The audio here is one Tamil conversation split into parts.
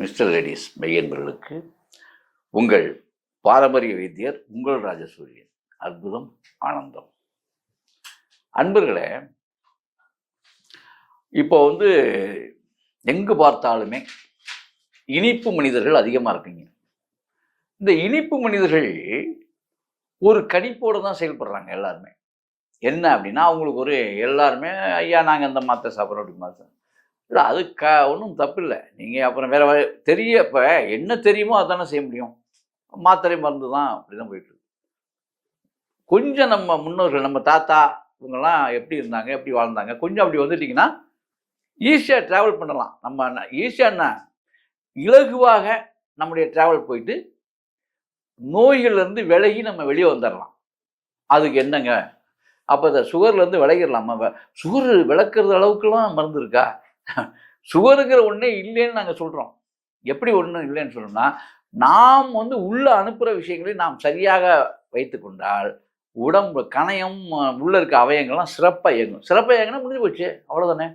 மிஸ்டர் லேடிஸ் மையன்பர்களுக்கு உங்கள் பாரம்பரிய வைத்தியர் உங்கள் ராஜசூரியன். அற்புதம், ஆனந்தம். அன்பர்களே, இப்போ எங்கு பார்த்தாலுமே இனிப்பு மனிதர்கள் அதிகமாக இருக்குங்க. இந்த இனிப்பு மனிதர்கள் ஒரு கணிப்போடு தான் செயல்படுறாங்க எல்லாருமே. என்ன அப்படின்னா, அவங்களுக்கு எல்லாருமே ஐயா நாங்கள் இந்த மாத்திரை சாப்பிட்றோம் அப்படி மாத்திரை இல்லை, அது ஒன்றும் தப்பு இல்லை. நீங்கள் அப்புறம் வேறு இப்போ என்ன தெரியுமோ அதானே செய்ய முடியும். மாத்திரை மருந்து தான் அப்படி தான் போயிட்டுருக்கு. கொஞ்சம் நம்ம முன்னோர்கள், நம்ம தாத்தா இவங்கெல்லாம் எப்படி இருந்தாங்க, எப்படி வாழ்ந்தாங்க, கொஞ்சம் அப்படி வந்துட்டிங்கன்னா ஈஸியாக ட்ராவல் பண்ணலாம். நம்ம ஈஸியாக இலகுவாக நம்முடைய ட்ராவல் போயிட்டு நோய்கள்லேருந்து விலகி நம்ம வெளியே வந்துடலாம். அதுக்கு என்னங்க, அப்போ இந்த சுகர்லேருந்து விலகிடலாமா? சுகர் விளக்குறது அளவுக்குலாம் மருந்து இருக்கா? சுகருங்கிற ஒன்றே இல்லைன்னு நாங்கள் சொல்கிறோம். எப்படி ஒன்றும் இல்லைன்னு சொல்லணும்னா, நாம் உள்ளே அனுப்புகிற விஷயங்களை நாம் சரியாக வைத்து கொண்டால் உடம்பு கணையம் உள்ளே இருக்க அவயங்கள்லாம் சிறப்பாக இயங்கும். சிறப்பாக இயங்கினா முடிஞ்சு போச்சு, அவ்வளோதானே.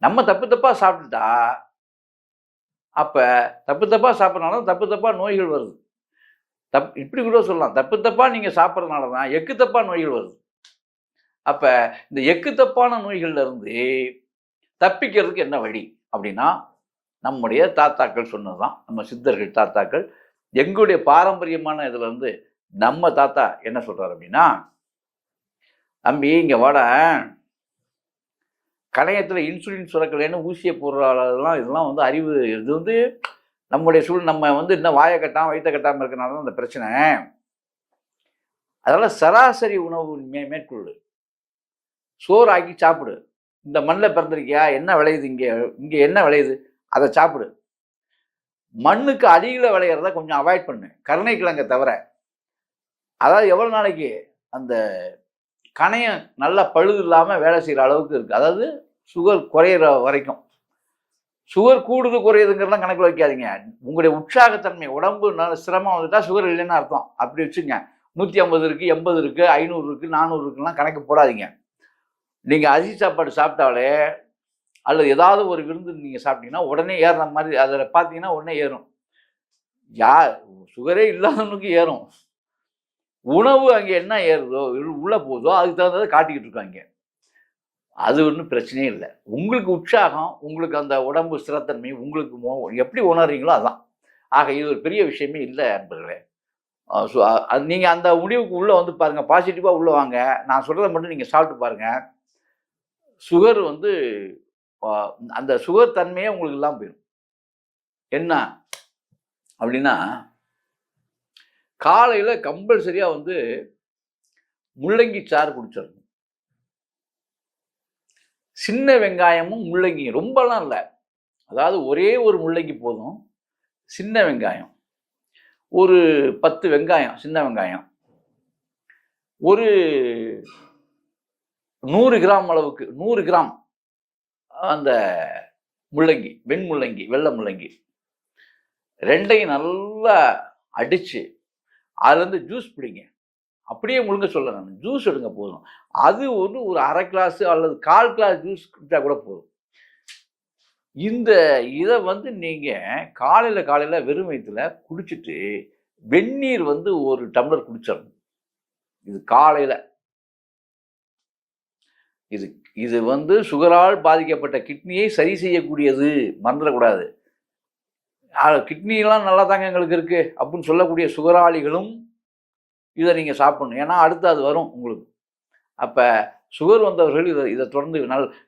நம்ம தப்பு தப்பாக சாப்பிட்டுட்டா, அப்போ தப்பு தப்பாக சாப்பிட்றனால தப்பு தப்பாக நோய்கள் வருது. இப்படி கூட சொல்லலாம், தப்பு தப்பாக நீங்கள் சாப்பிட்றதுனால தான் எக்கு தப்பாக நோய்கள் வருது. அப்போ இந்த எக்கு தப்பான நோய்கள்லேருந்து தப்பிக்கிறதுக்கு என்ன வழி அப்படின்னா, நம்முடைய தாத்தாக்கள் சொன்னது தான். நம்ம சித்தர்கள் தாத்தாக்கள், எங்களுடைய பாரம்பரியமான இதில் நம்ம தாத்தா என்ன சொல்கிறார் அப்படின்னா, தம்பி இங்கே வாட, கணையத்தில் இன்சுலின் சுரக்கலைன்னு ஊசியை போடுறதெல்லாம் இதெல்லாம் அறிவு. இது நம்முடைய நம்ம இன்னும் வாயை கட்டாமல் வயிற்ற கட்டாமல் இருக்கிறனால தான் அந்த பிரச்சனை. அதனால் சராசரி உணவு மேற்கொள்ளு, சோறு ஆக்கி சாப்பிடு. இந்த மண்ணில் பிறந்திருக்கியா, என்ன விளையுது, இங்கே என்ன விளையுது அதை சாப்பிடு. மண்ணுக்கு அடியில் விளையிறத கொஞ்சம் அவாய்ட் பண்ணு, கருணைக்கிழங்கை தவிர. அதாவது எவ்வளோ நாளைக்கு அந்த கணையம் நல்லா பழுது இல்லாமல் வேலை செய்கிற அளவுக்கு இருக்குது. அதாவது சுகர் குறையிற வரைக்கும். சுகர் கூடுது குறையுதுங்கிறலாம் கணக்கில் வைக்காதீங்க. உங்களுடைய உற்சாகத்தன்மை, உடம்பு நல்ல சிரமம் வந்துட்டால் சுகர் இல்லைன்னு அர்த்தம். அப்படி வச்சுங்க. 150 இருக்குது, 80 இருக்குது, 500 இருக்குது, 400 இருக்குலாம் கணக்கு போடாதீங்க. நீங்கள் அரிசி சாப்பாடு சாப்பிட்டாலே அல்லது ஏதாவது ஒரு விருந்து நீங்கள் சாப்பிட்டீங்கன்னா உடனே ஏறுற மாதிரி அதில் பார்த்தீங்கன்னா உடனே ஏறும். சுகரே இல்லாதவனுக்கு ஏறும். உணவு அங்கே என்ன ஏறுதோ உள்ளே போதோ அதுக்கு தகுந்ததை காட்டிக்கிட்டு இருக்காங்க. அது ஒன்றும் பிரச்சனையே இல்லை. உங்களுக்கு உற்சாகம், உங்களுக்கு அந்த உடம்பு ஸ்திரத்தன்மை உங்களுக்கு எப்படி உணர்றீங்களோ அதான். ஆக இது ஒரு பெரிய விஷயமே இல்லை அன்பர்களே. நீங்கள் அந்த முடிவுக்கு உள்ளே பாருங்கள், பாசிட்டிவாக உள்ளே வாங்க. நான் சொல்கிறத மட்டும் நீங்கள் சாப்பிட்டு பாருங்கள். சுகர் அந்த சுகர் தன்மையே உங்களுக்கு எல்லாம் போயிடும். என்ன அப்படின்னா, காலையில் கம்பல்சரியாக முள்ளங்கி சாறு குடிச்சிடணும். சின்ன வெங்காயமும் முள்ளங்கி ரொம்பலாம் இல்லை, அதாவது ஒரே ஒரு முள்ளங்கி போதும். சின்ன வெங்காயம் ஒரு 10 வெங்காயம், சின்ன வெங்காயம் ஒரு 100 கிராம் அளவுக்கு, 100 கிராம் அந்த முள்ளங்கி, வெண்முள்ளங்கி, வெள்ளை முள்ளங்கி ரெண்டையும் நல்லா அடித்து அதுலேருந்து ஜூஸ் பிடிங்க. அப்படியே முழுங்க சொல்ல நான், ஜூஸ் எடுங்க போதும். அது ஒரு அரை கிளாஸு அல்லது 1/4 கிளாஸ் ஜூஸ் குடித்தா கூட போதும். இதை நீங்கள் காலையில் வெறும் வயிற்றுல குடிச்சிட்டு வெந்நீர் 1 டம்ளர் குடிச்சிடணும். இது காலையில். இது சுகரால் பாதிக்கப்பட்ட கிட்னியை சரி செய்யக்கூடியது, மறந்துடக்கூடாது. கிட்னிலாம் நல்லா தாங்க எங்களுக்கு இருக்குது அப்படின்னு சொல்லக்கூடிய சுகராளிகளும் இதை நீங்கள் சாப்பிடணும். ஏன்னா அடுத்து அது வரும் உங்களுக்கு. அப்போ சுகர் வந்தவர்கள் இதை தொடர்ந்து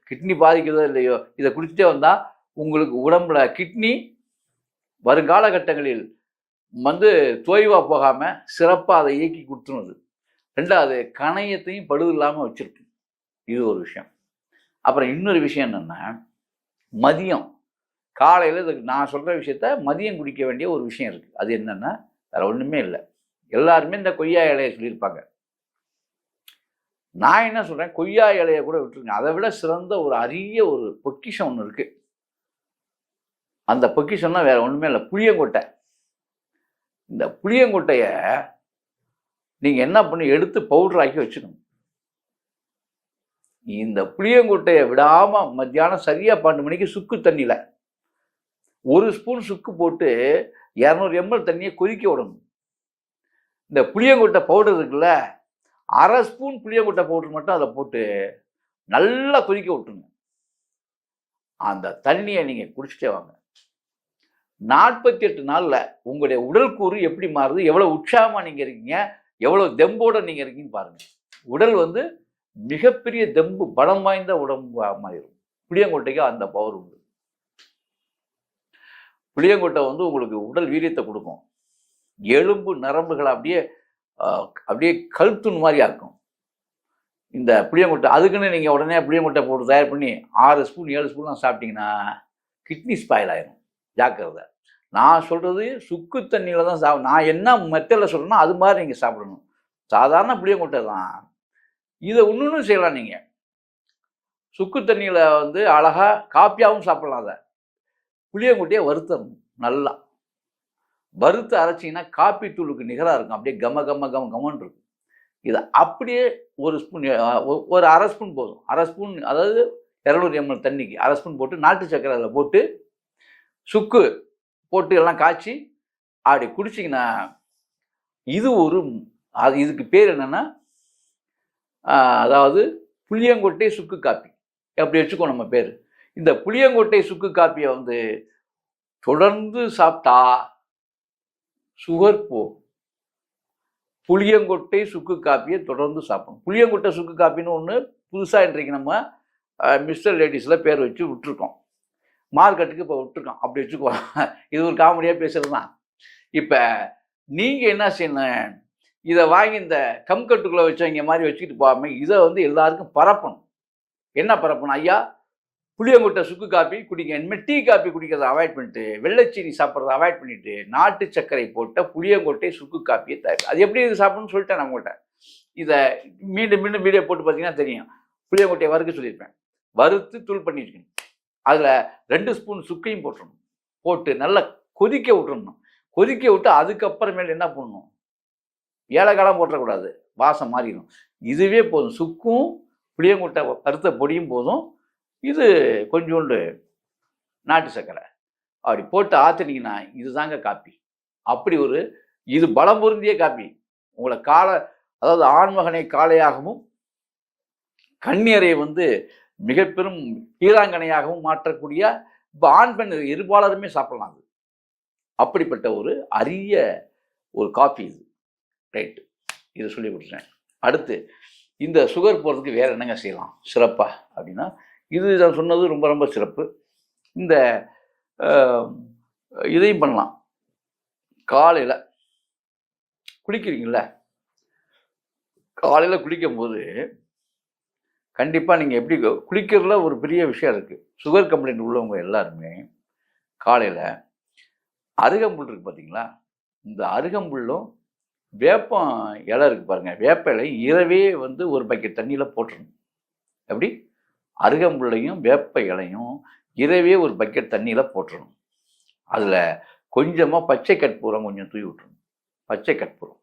கிட்னி பாதிக்கிறதோ இல்லையோ இதை குடிச்சிட்டே வந்தால் உங்களுக்கு உடம்புல கிட்னி வருங்காலகட்டங்களில் தோய்வாக போகாமல் சிறப்பாக அதை இயக்கி கொடுத்துருது. 2வது, கணையத்தையும் பழுது இல்லாமல் வச்சுருக்கு. இது ஒரு விஷயம். அப்புறம் இன்னொரு விஷயம் என்னென்னா, மதியம் காலையில் நான் சொல்கிற விஷயத்த மதியம் குடிக்க வேண்டிய ஒரு விஷயம் இருக்குது. அது என்னென்னா, வேறு ஒன்றுமே இல்லை. எல்லாருமே இந்த கொய்யா இலையை சொல்லியிருப்பாங்க. நான் என்ன சொல்கிறேன், கொய்யா இலையை கூட விட்டுருங்க. அதை விட சிறந்த ஒரு அரிய ஒரு பொக்கிஷம் ஒன்று இருக்குது. அந்த பொக்கிஷம்னா வேறு ஒன்றுமே இல்லை, புளியங்கொட்டை. இந்த புளியங்கொட்டையை நீங்கள் என்ன பண்ணி எடுத்து பவுடராக்கி வச்சுக்கணும். இந்த புளியங்கொட்டையை விடாமல் மத்தியானம் சரியாக 12 மணிக்கு சுக்கு தண்ணியில் 1 ஸ்பூன் சுக்கு போட்டு 200 ml தண்ணியை கொதிக்க விடணும். இந்த புளியங்கொட்டை பவுடர் இருக்குல்ல, 1/2 ஸ்பூன் புளியங்கொட்டை பவுடர் மட்டும் அதில் போட்டு நல்லா கொதிக்க விட்டுருங்க. அந்த தண்ணியை நீங்கள் குடிச்சிட்டே வாங்க. 48 நாளில் உங்களுடைய உடல் கூறு எப்படி மாறுது, எவ்வளோ உற்சாகமாக நீங்கள் இருக்கீங்க, எவ்வளோ தெம்போட நீங்கள் இருக்கீங்கன்னு பாருங்கள். உடல் வந்து மிகப்பெரிய தெம்பு, பலம் வாய்ந்த உடம்பு மாறிடும். புளியங்கொட்டைக்கு அந்த பவர் உண்டு. புளியங்கொட்டை வந்து உங்களுக்கு உடல் வீரியத்தை கொடுக்கும். எலும்பு நரம்புகளை அப்படியே அப்படியே கழுத்துண் மாதிரி ஆக்கும் இந்த புளியங்கொட்டை. அதுக்குன்னு நீங்கள் உடனே புளியங்கொட்டை போட்டு தயார் பண்ணி 6 ஸ்பூன் 7 ஸ்பூன்லாம் சாப்பிட்டீங்கன்னா கிட்னி ஸ்பாயில் ஆயிரும். ஜாக்கிரதை. நான் சொல்கிறது சுக்கு தண்ணியில் தான் நான் என்ன மெத்தடில் சொல்கிறேன்னா அது மாதிரி நீங்கள் சாப்பிடணும். சாதாரண புளியங்கொட்டை தான். இதை இன்னொன்று செய்யலாம். நீங்கள் சுக்கு தண்ணியில் வந்து அழகாக காப்பியாகவும் சாப்பிடலாம். அதை புளியங்கொட்டையை வறுத்தரணும். நல்லா வறுத்து அரைச்சிங்கன்னா காப்பி தூளுக்கு நிகராக இருக்கும். அப்படியே கம கம கம கமன்னு இருக்கும். இதை அப்படியே 1 ஸ்பூன், ஒரு 1/2 ஸ்பூன் போதும். 1/2 ஸ்பூன், அதாவது 200 ml தண்ணிக்கு 1/2 ஸ்பூன் போட்டு நாட்டு சர்க்கரை அதில் போட்டு சுக்கு போட்டு எல்லாம் காய்ச்சி அப்படி குடிச்சிங்கன்னா இது இதுக்கு பேர் என்னென்னா, அதாவது புளியங்கொட்டை சுக்கு காப்பி அப்படி வச்சுக்கோ நம்ம பேர். இந்த புளியங்கொட்டை சுக்கு காப்பியை வந்து தொடர்ந்து சாப்பிட்டா சுகர் போகும். புளியங்கொட்டை சுக்கு காப்பியை தொடர்ந்து சாப்பிடணும். புளியங்கொட்டை சுக்கு காப்பின்னு ஒன்று புதுசாக இன்றைக்கு நம்ம மிஸ்டர் லேடிஸில் பேர் வச்சு விட்டுருக்கோம். மார்க்கெட்டுக்கு இப்போ விட்டுருக்கோம். அப்படி வச்சுக்குவோம். இது ஒரு காமெடியாக பேசுகிறது தான். இப்போ நீங்கள் என்ன செய்யணும், இதை வாங்கி இந்த கம்கட்டுக்குள்ளே வச்சவங்க மாதிரி வச்சுக்கிட்டு போகாமல் இதை வந்து எல்லாருக்கும் பரப்பணும். என்ன பரப்பணும்? ஐயா, புளியங்கொட்டை சுக்கு காப்பி குடிங்க. இனிமேல் டீ காப்பி குடிக்கிறத அவாய்ட் பண்ணிட்டு, வெள்ளைச்சீனி சாப்பிட்றத அவாய்ட் பண்ணிவிட்டு, நாட்டு சர்க்கரை போட்ட புளியங்கொட்டை சுக்கு காப்பியை தயார். அது எப்படி இது சாப்பிடணும்னு சொல்லிட்டேன் நான் உங்கள்கிட்ட. இதை மீண்டும் மீண்டும் வீடியோ போட்டு பார்த்தீங்கன்னா தெரியும். புளியங்கொட்டையை வறுக்க சொல்லியிருப்பேன். வறுத்து தூள் பண்ணி வச்சுக்கணும். அதில் 2 ஸ்பூன் சுக்கையும் போட்டுடணும். போட்டு நல்லா கொதிக்க விட்டுறணும். கொதிக்க விட்டு அதுக்கப்புறமேல் என்ன பண்ணணும், ஏலக்காலாம் போட்டக்கூடாது, வாசம் மாறிடும். இதுவே போதும். சுக்கும் புளியங்கொட்டை வறுத்த பொடியும் போதும். இது கொஞ்சோண்டு நாட்டு சர்க்கரை அப்படி போட்டு ஆற்றுனீங்கன்னா இதுதாங்க காப்பி. அப்படி இது பலம் பொருந்திய காப்பி. உங்களை அதாவது ஆண்மகனை காளையாகவும் கன்னியரை வந்து மிக பெரும் வீராங்கனையாகவும் மாற்றக்கூடிய, இப்போ ஆண் பெண் இருபாலருமே சாப்பிடலாம். அது அப்படிப்பட்ட ஒரு அரிய ஒரு காஃபி இது. ரைட்டு, இதை சொல்லி கொடுத்துட்டேன். அடுத்து இந்த சுகர் போகிறதுக்கு வேறு என்னங்க செய்யலாம் சிறப்பாக அப்படின்னா, இது நான் சொன்னது ரொம்ப ரொம்ப சிறப்பு. இந்த இதையும் பண்ணலாம். காலையில் குளிக்கிறீங்கள, காலையில் குளிக்கும்போது கண்டிப்பாக நீங்கள் எப்படி குளிக்கிறதுல ஒரு பெரிய விஷயம் இருக்குது. சுகர் கம்ப்ளைண்ட் உள்ளவங்க எல்லாருமே காலையில் அருகம்புல் இருக்குது பார்த்தீங்களா, இந்த அருகம்புல்லும் வேப்பம் இலை இருக்குது பாருங்கள், வேப்ப இலை இரவே வந்து ஒரு பக்கெட் தண்ணியில் போட்டுருணும். எப்படி? அருகம்புல்லையும் வேப்ப இலையும் இரவே ஒரு பக்கெட் தண்ணியில் போட்டுருணும். அதில் கொஞ்சமாக பச்சை கற்பூரம் கொஞ்சம் தூவி விட்டுருணும். பச்சை கற்பூரம்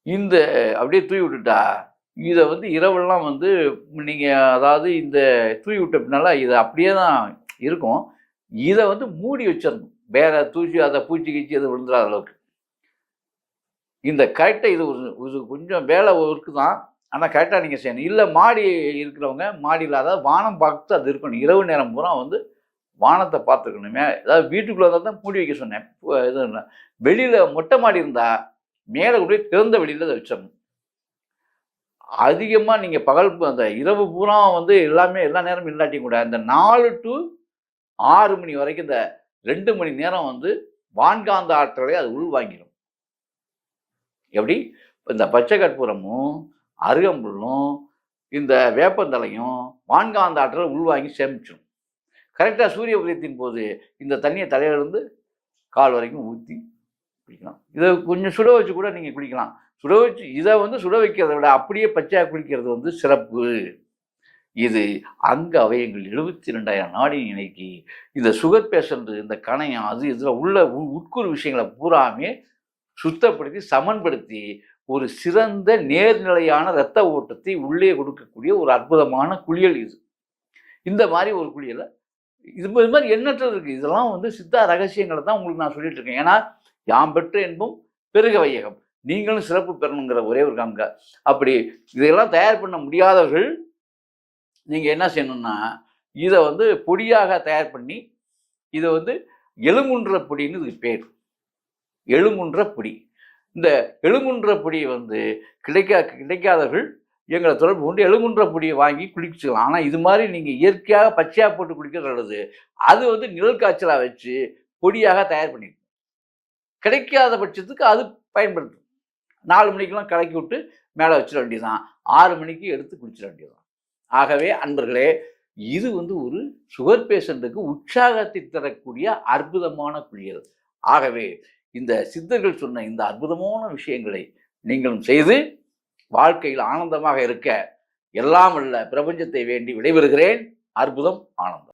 இந்த அப்படியே தூவி விட்டுட்டா இதை வந்து இரவெல்லாம் வந்து நீங்கள், அதாவது இந்த தூவி விட்ட பின்னால இது அப்படியே தான் இருக்கும். இதை வந்து மூடி வச்சிடணும். வேற தூசி அதை பூச்சி கீச்சி அது விழுந்துடாத அளவுக்கு. இந்த கரெக்டாக இது கொஞ்சம் வேலை ஒர்க்கு தான், ஆனால் கரெக்டாக நீங்கள் செய்யணும். இல்லை மாடி இருக்கிறவங்க மாடியில், அதாவது வானம் பார்த்து அது இருக்கணும். இரவு நேரம் பூரா வந்து வானத்தை பார்த்துக்கணுமே. அதாவது வீட்டுக்குள்ளே இருந்தால் தான் மூடி வைக்க சொன்னேன். இது இல்லை, வெளியில் மொட்டை மாடி இருந்தால் மேலே கூட திறந்த வெளியில் அதை வச்சிடணும். அதிகமாக நீங்கள் பகல் அந்த இரவு பூரா வந்து எல்லாமே எல்லா நேரமும் இல்லாட்டியும் கூட இந்த 4 to 6 மணி வரைக்கும் இந்த 2 மணி நேரம் வந்து வான்காந்த ஆற்றலை அது உள்வாங்கிடும். எப்படி? இந்த பச்சை கற்பூரமும் அருகம்புல்லும் இந்த வேப்பந்தலையும் வான்காந்த ஆற்றலை உள்வாங்கி சேமிச்சிடும். கரெக்டாக சூரிய உதயத்தின் போது இந்த தண்ணியை தலையிலிருந்து கால் வரைக்கும் ஊற்றி குளிக்கலாம். இதை கொஞ்சம் சுட வச்சு கூட நீங்கள் குளிக்கலாம். சுட வச்சு இதை வந்து சுட வைக்கிறத விட அப்படியே பச்சையாக குளிக்கிறது வந்து சிறப்பு. இது அங்க அவயங்கள் 72,000 நாடி இணைக்கி இந்த சுகர் பேஷண்ட், இந்த கணையம், அது இதில் உள்ள உட்கூறு விஷயங்களை பூராமே சுத்தப்படுத்தி சமன்படுத்தி ஒரு சிறந்த நேர்நிலையான இரத்த ஓட்டத்தை உள்ளே கொடுக்கக்கூடிய ஒரு அற்புதமான குளியல் இது. இந்த மாதிரி ஒரு குளியலை இது மாதிரி எண்ணற்றது இருக்குது. இதெல்லாம் வந்து சித்தா ரகசியங்களை தான் உங்களுக்கு நான் சொல்லிட்டு இருக்கேன். ஏன்னா யாம் பெற்ற என்பும் பெருக வையகம், நீங்களும் சிறப்பு பெறணுங்கிற ஒரே ஒரு காமிக்க. அப்படி இதையெல்லாம் தயார் பண்ண முடியாதவர்கள் நீங்கள் என்ன செய்யணும்னா, இதை வந்து பொடியாக தயார் பண்ணி, இதை வந்து எலுங்குன்ற பொடின்னு இதுக்கு பேர். எலுங்குன்ற பொடி. இந்த எலுங்குன்ற பொடியை வந்து கிடைக்காதவர்கள் எங்களை தொடர்பு கொண்டு எலுங்குன்ற பொடியை வாங்கி குளிச்சுக்கலாம். ஆனால் இது மாதிரி நீங்கள் இயற்கையாக பச்சையாக போட்டு குளிக்கிறது நல்லது. அது வந்து நிழல் காய்ச்சலாக வச்சு பொடியாக தயார் பண்ணிடும். கிடைக்காத பட்சத்துக்கு அது பயன்படுத்தும். 4 மணிக்கெல்லாம் கலக்கி விட்டு மேலே வச்சிட வேண்டியதுதான். 6 மணிக்கு எடுத்து குடிச்சிட வேண்டியதுதான். ஆகவே அன்பர்களே, இது வந்து ஒரு சுகர் பேஷண்ட்டுக்கு உற்சாகத்தை தரக்கூடிய அற்புதமான குளியல். ஆகவே இந்த சித்தர்கள் சொன்ன இந்த அற்புதமான விஷயங்களை நீங்களும் செய்து வாழ்க்கையில் ஆனந்தமாக இருக்க எல்லாம் வல்ல பிரபஞ்சத்தை வேண்டி விடைபெறுகிறேன். அற்புதம், ஆனந்தம்.